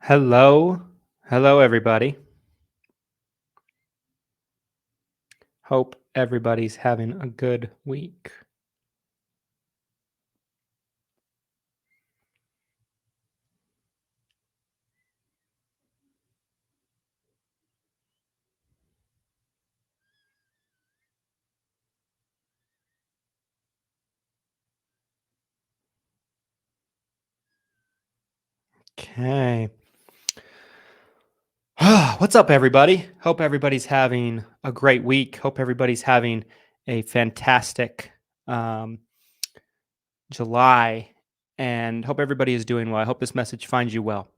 Hello. Hello, everybody. Hope everybody's having a good week. Okay. What's up, everybody? Hope everybody's having a great week. Hope everybody's having a fantastic um, July and hope everybody is doing well. I hope this message finds you well.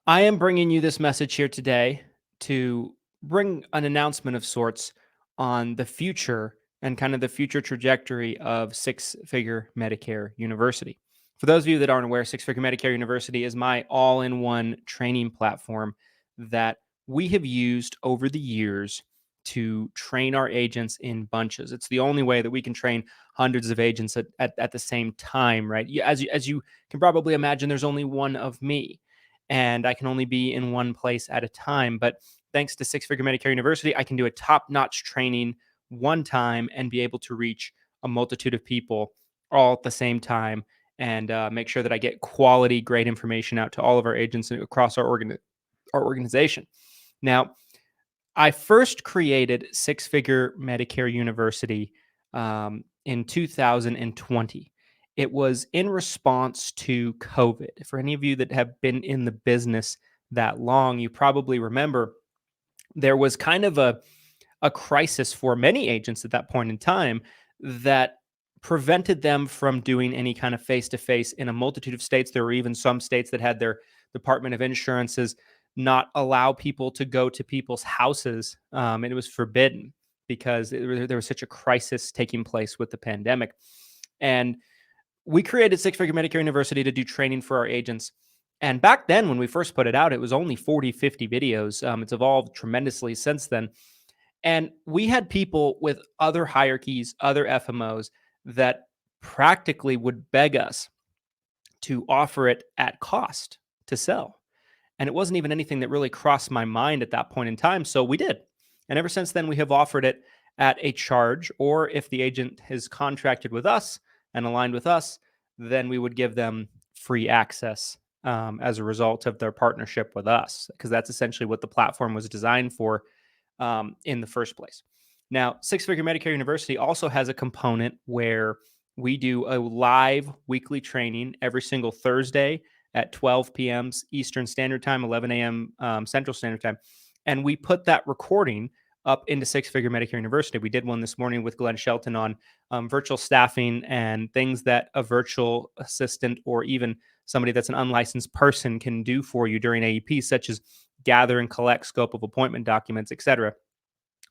I am bringing you this message here today to bring an announcement of sorts on the future and kind of the future trajectory of Six Figure Medicare University. For those of you that aren't aware, Six Figure Medicare University is my all in one training platform that we have used over the years to train our agents in bunches. It's the only way that we can train hundreds of agents at the same time, right? As you can probably imagine, there's only one of me and I can only be in one place at a time. But thanks to Six Figure Medicare University, I can do a top notch training one time and be able to reach a multitude of people all at the same time and make sure that I get quality, great information out to all of our agents across our organization. Now, I first created Six Figure Medicare University in 2020. It was in response to COVID. For any of you that have been in the business that long, you probably remember there was kind of a crisis for many agents at that point in time that prevented them from doing any kind of face to face in a multitude of states. There were even some states that had their Department of Insurances not allow people to go to people's houses. And it was forbidden because there was such a crisis taking place with the pandemic. And we created Six Figure Medicare University to do training for our agents. And back then, when we first put it out, it was only 40, 50 videos. It's evolved tremendously since then. And we had people with other hierarchies, other FMOs that practically would beg us to offer it at cost to sell. And it wasn't even anything that really crossed my mind at that point in time. So we did. And ever since then, we have offered it at a charge, or if the agent has contracted with us and aligned with us, then we would give them free access as a result of their partnership with us, because that's essentially what the platform was designed for in the first place. Now, Six Figure Medicare University also has a component where we do a live weekly training every single Thursday at 12 p.m. Eastern Standard Time, 11 a.m. Central Standard Time. And we put that recording up into Six Figure Medicare University. We did one this morning with Glenn Shelton on virtual staffing and things that a virtual assistant or even somebody that's an unlicensed person can do for you during AEP, such as gather and collect scope of appointment documents, etc. It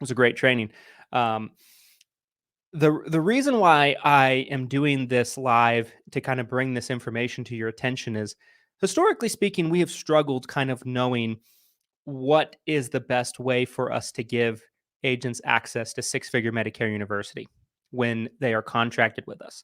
was a great training. The reason why I am doing this live to kind of bring this information to your attention is, historically speaking, we have struggled kind of knowing what is the best way for us to give agents access to Six Figure Medicare University when they are contracted with us.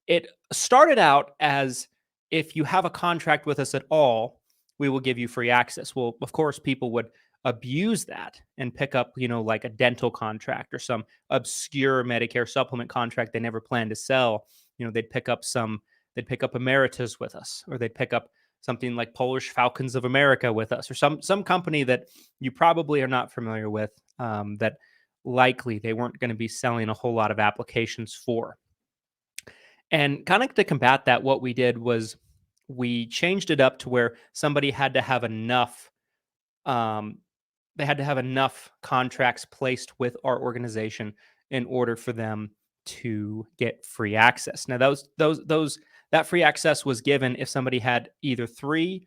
It started out as, if you have a contract with us at all, we will give you free access. Well, of course, people would abuse that and pick up, like a dental contract or some obscure Medicare supplement contract they never planned to sell. They'd pick up Emeritus with us, or they'd pick up something like Polish Falcons of America with us, or some company that you probably are not familiar with, that likely they weren't going to be selling a whole lot of applications for. And kind of to combat that, what we did was we changed it up to where somebody had to have enough they had to have enough contracts placed with our organization in order for them to get free access. Now, that free access was given if somebody had either 3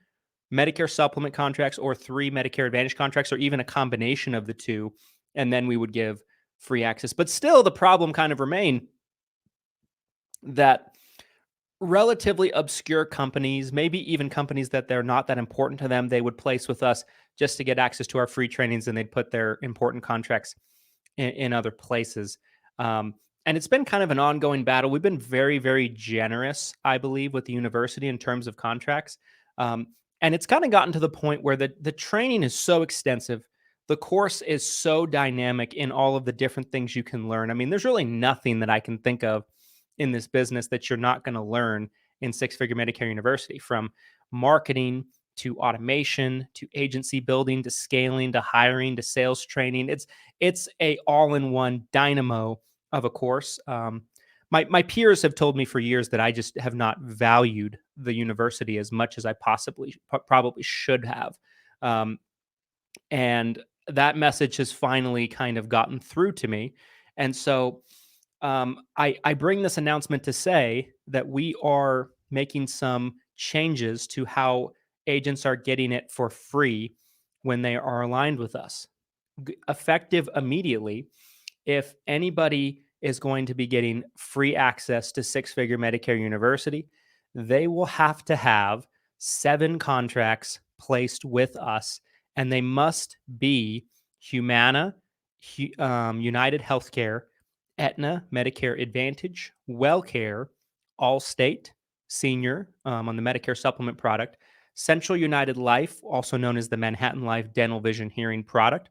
Medicare supplement contracts or 3 Medicare Advantage contracts, or even a combination of the two, and then we would give free access. But still, the problem kind of remained that relatively obscure companies, maybe even companies that they're not that important to them, they would place with us just to get access to our free trainings, and they'd put their important contracts in other places. And it's been kind of an ongoing battle. We've been very, very generous, I believe, with the university in terms of contracts. And it's kind of gotten to the point where the training is so extensive. The course is so dynamic in all of the different things you can learn. I mean, there's really nothing that I can think of in this business that you're not going to learn in Six Figure Medicare University, from marketing to automation to agency building to scaling to hiring to sales training. It's a all-in-one dynamo of a course. My peers have told me for years that I just have not valued the university as much as I probably should have. Um, and that message has finally kind of gotten through to me. And so I bring this announcement to say that we are making some changes to how agents are getting it for free when they are aligned with us. Effective immediately, if anybody is going to be getting free access to Six Figure Medicare University, they will have to have 7 contracts placed with us, and they must be Humana, United Healthcare, Aetna, Medicare Advantage, WellCare, Allstate, Senior on the Medicare supplement product, Central United Life, also known as the Manhattan Life Dental Vision Hearing product,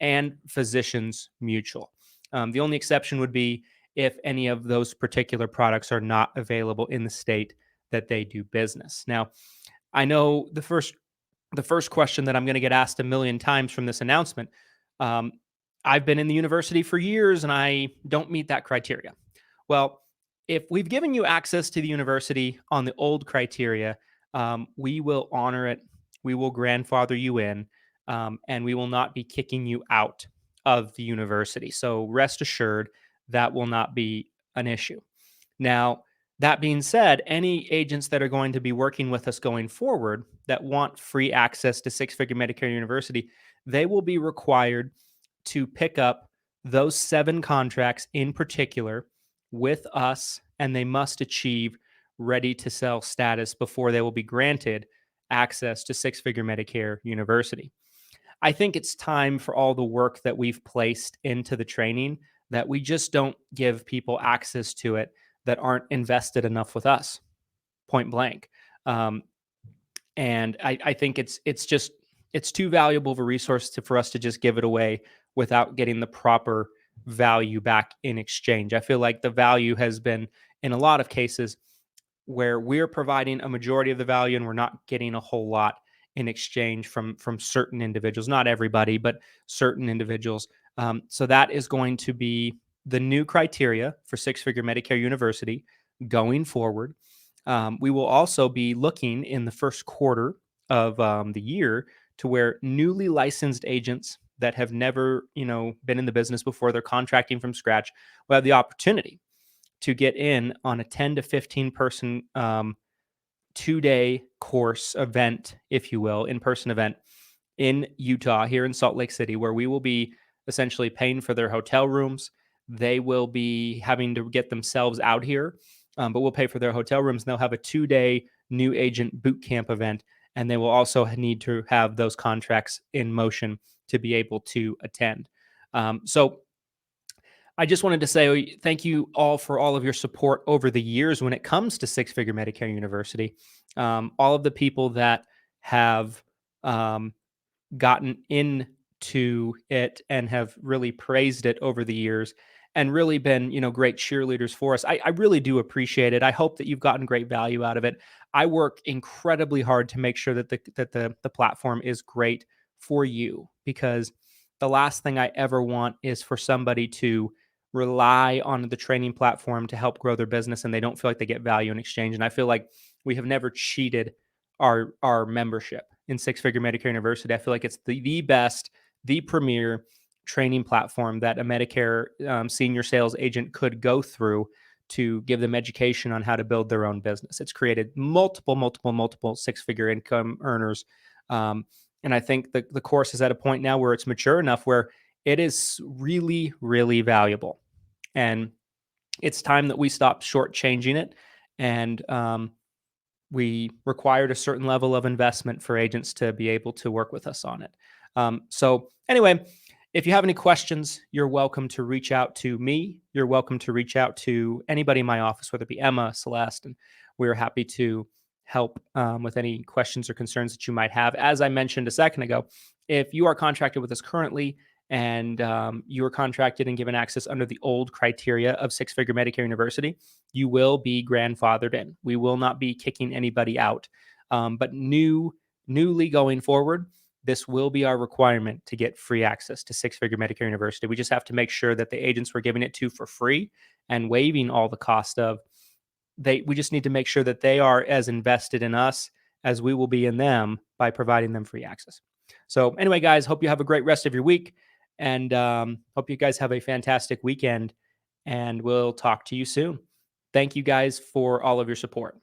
and Physicians Mutual. The only exception would be if any of those particular products are not available in the state that they do business. Now, I know the first question that I'm going to get asked a million times from this announcement. Um, I've been in the university for years and I don't meet that criteria. Well, if we've given you access to the university on the old criteria, we will honor it. We will grandfather you in, and we will not be kicking you out of the university. So rest assured that will not be an issue. Now, that being said, any agents that are going to be working with us going forward that want free access to Six Figure Medicare University, they will be required to pick up those 7 contracts in particular with us, and they must achieve ready to sell status before they will be granted access to Six Figure Medicare University. I think it's time for all the work that we've placed into the training that we just don't give people access to it that aren't invested enough with us, point blank. Um, and I think it's too valuable of a resource for us to just give it away without getting the proper value back in exchange. I feel like the value has been, in a lot of cases, where we're providing a majority of the value and we're not getting a whole lot in exchange from certain individuals. Not everybody, but certain individuals. So that is going to be the new criteria for Six Figure Medicare University going forward. We will also be looking in the first quarter of the year to where newly licensed agents that have never, been in the business before, they're contracting from scratch, will have the opportunity to get in on a 10 to 15 person 2-day course event, if you will, in-person event in Utah, here in Salt Lake City, where we will be essentially paying for their hotel rooms. They will be having to get themselves out here, but we'll pay for their hotel rooms. And they'll have a 2-day new agent boot camp event, and they will also need to have those contracts in motion to be able to attend. So I just wanted to say thank you all for all of your support over the years when it comes to Six Figure Medicare University. All of the people that have gotten into it and have really praised it over the years and really been, great cheerleaders for us. I really do appreciate it. I hope that you've gotten great value out of it. I work incredibly hard to make sure that the platform is great for you, because the last thing I ever want is for somebody to rely on the training platform to help grow their business and they don't feel like they get value in exchange. And I feel like we have never cheated our membership in Six Figure Medicare University. I feel like it's the best, the premier training platform that a Medicare senior sales agent could go through to give them education on how to build their own business. It's created multiple six-figure income earners. And I think the course is at a point now where it's mature enough where it is really, really valuable. And it's time that we stop shortchanging it. And we required a certain level of investment for agents to be able to work with us on it. So anyway, if you have any questions, you're welcome to reach out to me. You're welcome to reach out to anybody in my office, whether it be Emma, Celeste, and we're happy to help with any questions or concerns that you might have. As I mentioned a second ago, if you are contracted with us currently and you are contracted and given access under the old criteria of Six Figure Medicare University, you will be grandfathered in. We will not be kicking anybody out. But newly going forward, this will be our requirement to get free access to Six Figure Medicare University. We just have to make sure that the agents we're giving it to for free and waiving all the cost of, we just need to make sure that they are as invested in us as we will be in them by providing them free access. So anyway, guys, hope you have a great rest of your week, and hope you guys have a fantastic weekend, and we'll talk to you soon. Thank you guys for all of your support.